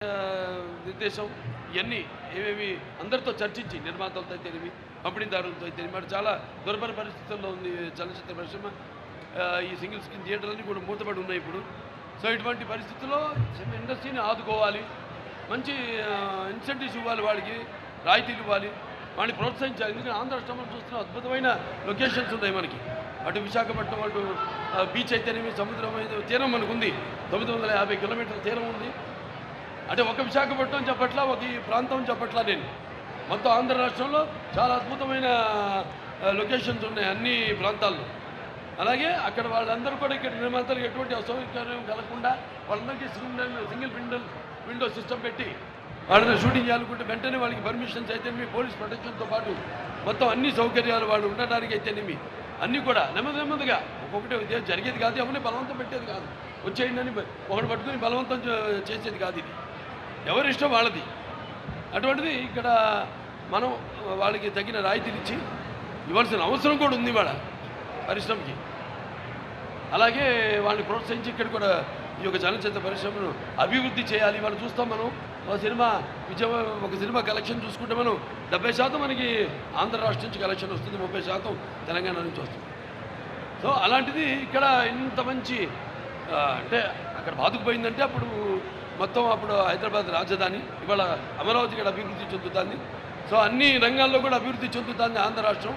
నిర్దేశం ఇవన్నీ ఏమేమి అందరితో చర్చించి నిర్మాతలతో అయితేనేమి పంపిణీదారులతో అయితేనేమి మరి చాలా దుర్భర పరిస్థితుల్లో ఉంది చలనచిత్ర పరిశ్రమ. ఈ సింగిల్ స్క్రీన్ థియేటర్లన్నీ కూడా మూతపడి ఉన్నాయి ఇప్పుడు. సో ఇటువంటి పరిస్థితుల్లో ఇండస్ట్రీని ఆదుకోవాలి, మంచి ఇన్సెంటివ్స్ ఇవ్వాలి, వాళ్ళకి రాయితీలు ఇవ్వాలి, వాడిని ప్రోత్సహించాలి. ఎందుకంటే ఆంధ్ర రాష్ట్రంలో చూస్తున్న అద్భుతమైన లొకేషన్స్ ఉన్నాయి మనకి. అటు విశాఖపట్నం, అటు బీచ్ అయితేనేమి, సముద్రం తీరం మనకు ఉంది. 950 కిలోమీటర్ల తీరం ఉంది. అంటే ఒక విశాఖపట్నం చెప్పట్లా, ఒక ఈ ప్రాంతం చెప్పట్లా నేను. మొత్తం ఆంధ్ర రాష్ట్రంలో చాలా అద్భుతమైన లొకేషన్స్ ఉన్నాయి అన్ని ప్రాంతాల్లో. అలాగే అక్కడ వాళ్ళందరూ కూడా ఇక్కడ నిర్మాతలకు ఎటువంటి అసౌకర్యం కలగకుండా వాళ్ళందరికీ సింగిల్ విండో సిస్టమ్ పెట్టి వాళ్ళని షూటింగ్ చేయాలనుకుంటే వెంటనే వాళ్ళకి పర్మిషన్స్ అయితేనేమి, పోలీస్ ప్రొటెక్షన్తో పాటు మొత్తం అన్ని సౌకర్యాలు వాళ్ళు ఉండడానికి అయితేనేమి అన్నీ కూడా నెమ్మదిగా ఒక్కొక్కటి జరిగేది కాదు, ఎవరిని బలవంతం పెట్టేది కాదు. వచ్చేయండి ఒకటి పట్టుకుని బలవంతం చేసేది కాదు. ఇది ఎవరి ఇష్టం వాళ్ళది. అటువంటిది ఇక్కడ మనం వాళ్ళకి తగిన రాయితీలు ఇచ్చి ఇవ్వాల్సిన అవసరం కూడా ఉంది వాళ్ళ పరిశ్రమకి. అలాగే వాళ్ళని ప్రోత్సహించి ఇక్కడ కూడా ఈ యొక్క చలనచిత్ర పరిశ్రమను అభివృద్ధి చేయాలి. వాళ్ళు చూస్తాం మనం ఒక సినిమా కలెక్షన్ చూసుకుంటే మనం 70% మనకి ఆంధ్ర రాష్ట్రం నుంచి కలెక్షన్ వస్తుంది, 30% తెలంగాణ నుంచి వస్తుంది. సో అలాంటిది ఇక్కడ ఇంత మంచి అంటే అక్కడ బాదుకుపోయిందంటే అప్పుడు హైదరాబాద్ రాజధాని, ఇవాళ అమరావతి ఇక్కడ అభివృద్ధి చెందుతుంది. సో అన్ని రంగాల్లో కూడా అభివృద్ధి చెందుతుంది ఆంధ్ర రాష్ట్రం,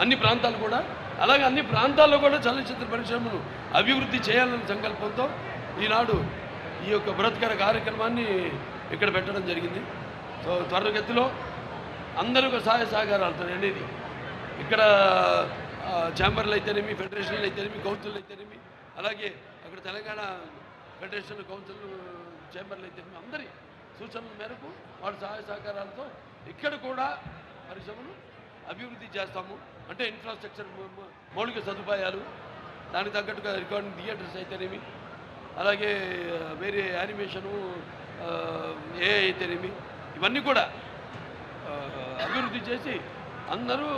అన్ని ప్రాంతాలు కూడా. అలాగే అన్ని ప్రాంతాల్లో కూడా చలనచిత్ర పరిశ్రమను అభివృద్ధి చేయాలనే సంకల్పంతో ఈనాడు ఈ యొక్క బృహత్కర కార్యక్రమాన్ని ఇక్కడ పెట్టడం జరిగింది. సో త్వరగతిలో అందరూ సహాయ సహకారాలతో అనేది ఇక్కడ ఛాంబర్లు అయితేనేమి, ఫెడరేషన్లు అయితేనేమి, కౌన్సిల్ అయితేనేమి, అలాగే అక్కడ తెలంగాణ ఫెడరేషన్, కౌన్సిల్, ఛాంబర్లు అయితేనేమి అందరి సూచనల మేరకు వాళ్ళ సహాయ సహకారాలతో ఇక్కడ కూడా పరిశ్రమను అభివృద్ధి చేస్తాము. అంటే ఇన్ఫ్రాస్ట్రక్చర్, మౌలిక సదుపాయాలు, దానికి తగ్గట్టుగా రికార్డింగ్ థియేటర్స్ అయితేనేమి, అలాగే వేరే యానిమేషను, ఏఐ అయితేనేమి, ఇవన్నీ కూడా అభివృద్ధి చేసి అందరూ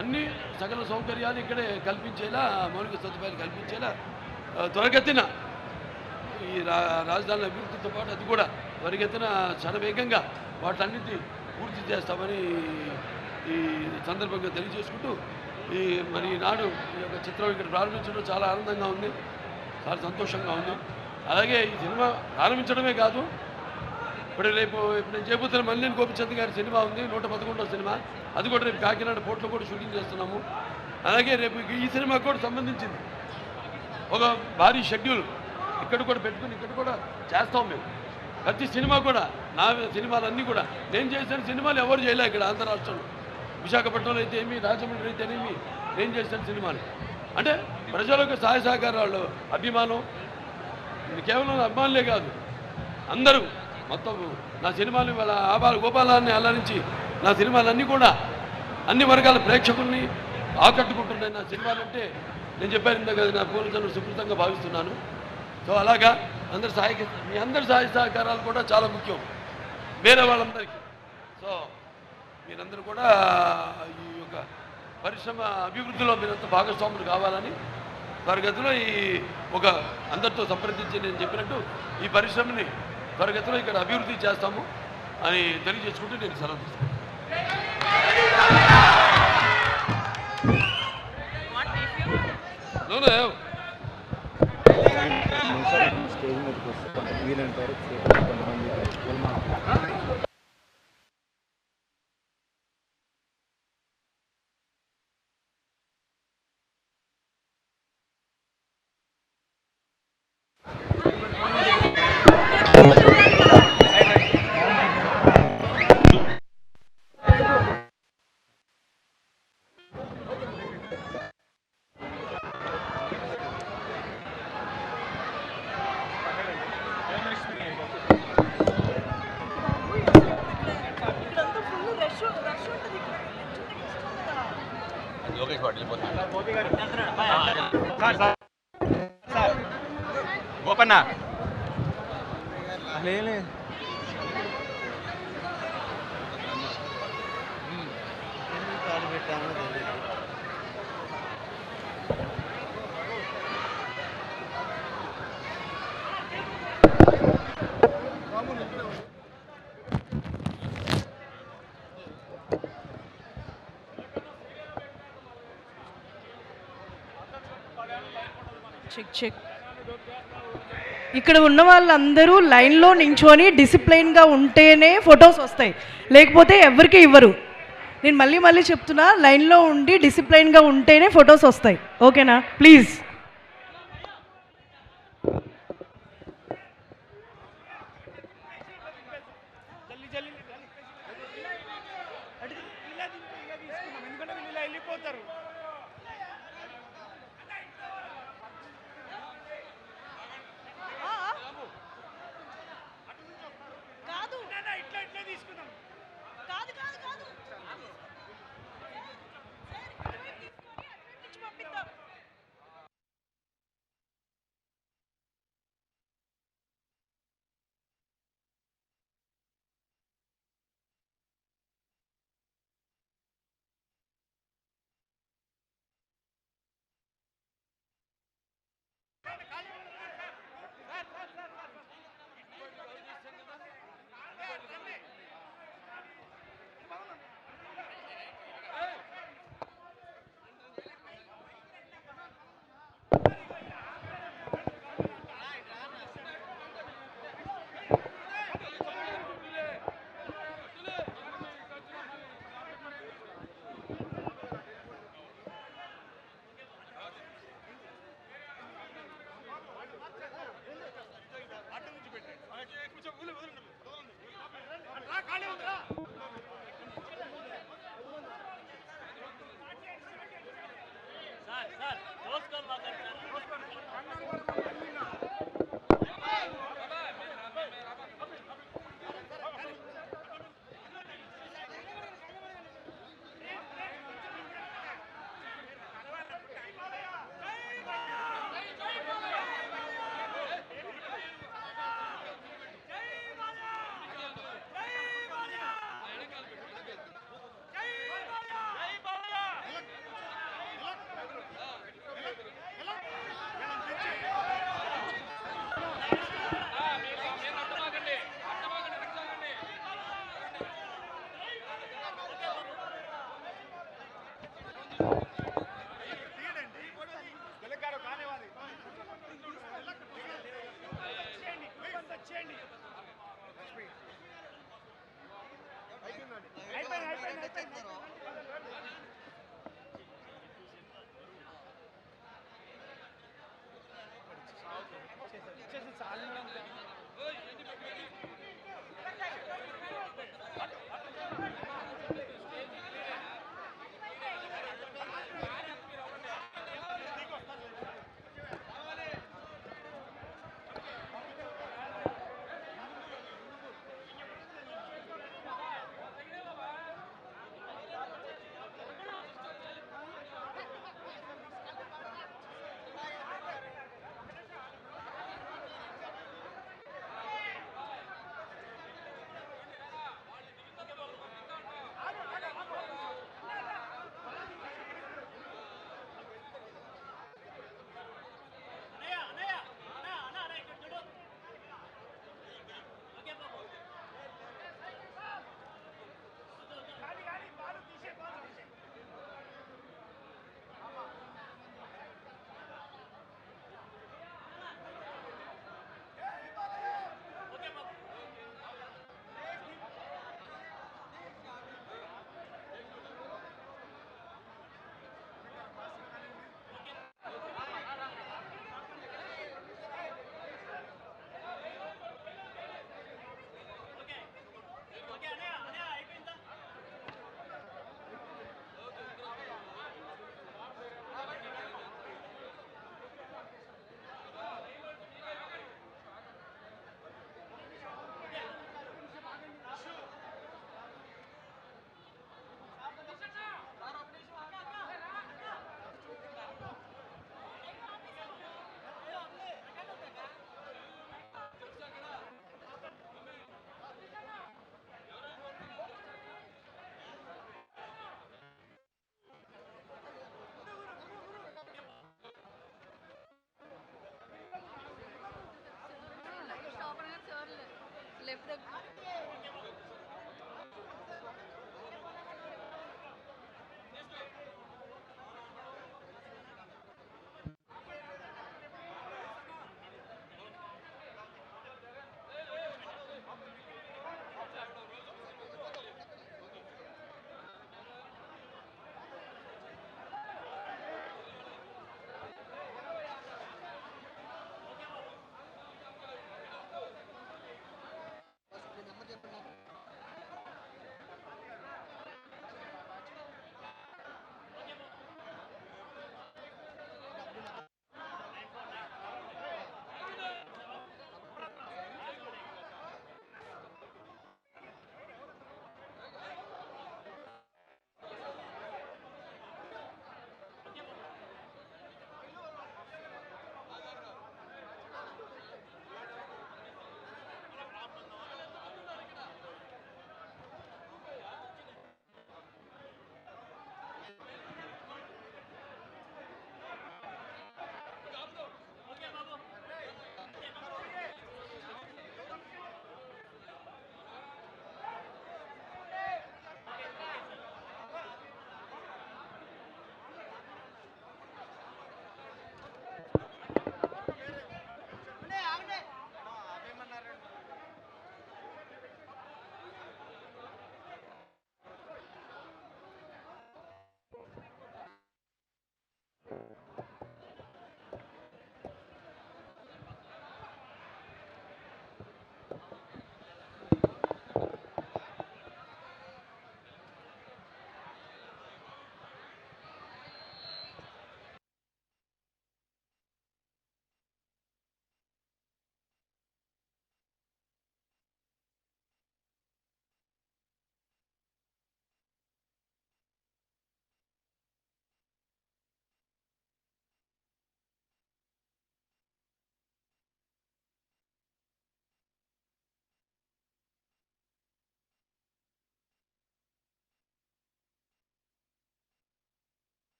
అన్ని సకల సౌకర్యాలు ఇక్కడే కల్పించేలా, మౌలిక సదుపాయాలు కల్పించేలా త్వరగతిన ఈ రాజధాని అభివృద్ధితో పాటు అది కూడా త్వరగతిన శరవేగంగా వాటన్నిటి పూర్తి చేస్తామని ఈ సందర్భంగా తెలియజేసుకుంటూ మరి నాడు ఈ యొక్క చిత్రం ఇక్కడ ప్రారంభించడం చాలా ఆనందంగా ఉంది, చాలా సంతోషంగా ఉంది. అలాగే ఈ సినిమా ప్రారంభించడమే కాదు, రేపు నేను చేయబోతున్న మల్లిని గోపిచంద్ గారి సినిమా ఉంది, 111వ సినిమా. అది కూడా రేపు కాకినాడ పోర్ట్లో కూడా షూటింగ్ చేస్తున్నాము. అలాగే రేపు ఈ సినిమాకు కూడా సంబంధించింది ఒక భారీ షెడ్యూల్ ఇక్కడ కూడా పెట్టుకుని ఇక్కడ కూడా చేస్తాం మేము. ప్రతి సినిమా కూడా నా సినిమాలన్నీ కూడా నేను చేసిన సినిమాలు ఎవరు చేయలే ఇక్కడ ఆంధ్ర రాష్ట్రంలో. విశాఖపట్నంలో అయితే ఏమి, రాజమండ్రి అయితేనేమి నేను చేసిన సినిమాలు. అంటే ప్రజలకు సహాయ సహకారాలు, అభిమానం, కేవలం అభిమానులే కాదు, అందరూ మొత్తం నా సినిమాలు వాళ్ళ గోపాలాన్ని అల్లరించి నా సినిమాలన్నీ కూడా అన్ని వర్గాల ప్రేక్షకుల్ని ఆకట్టుకుంటున్నాయి. నా సినిమాలంటే నేను చెప్పాను కదా, నా పూర్వజన్మ సుకృతంగా భావిస్తున్నాను. సో అలాగా మీ అందరి సహాయ సహకారాలు కూడా చాలా ముఖ్యం వేరే వాళ్ళందరికీ. సో మీరందరూ కూడా ఈ యొక్క పరిశ్రమ అభివృద్ధిలో మీరంతా భాగస్వాములు కావాలని త్వరగతిలో ఒక అందరితో సంప్రదించి నేను చెప్పినట్టు ఈ పరిశ్రమని త్వరగతిలో ఇక్కడ అభివృద్ధి చేస్తాము అని తెలియజేసుకుంటూ నేను సెలవు తీసుకుంటాను. స్టేజ్ మీదకి వస్తే వీలంత వరకు కొంతమంది గోపన్న చెక్ చెక్. ఇక్కడ ఉన్న వాళ్ళందరూ లైన్లో నించొని డిసిప్లైన్గా ఉంటేనే ఫొటోస్ వస్తాయి, లేకపోతే ఎవరికి ఇవ్వరు. నేను మళ్ళీ మళ్ళీ చెప్తున్నా, లైన్లో ఉండి డిసిప్లైన్గా ఉంటేనే ఫొటోస్ వస్తాయి. ఓకేనా? ప్లీజ్. left the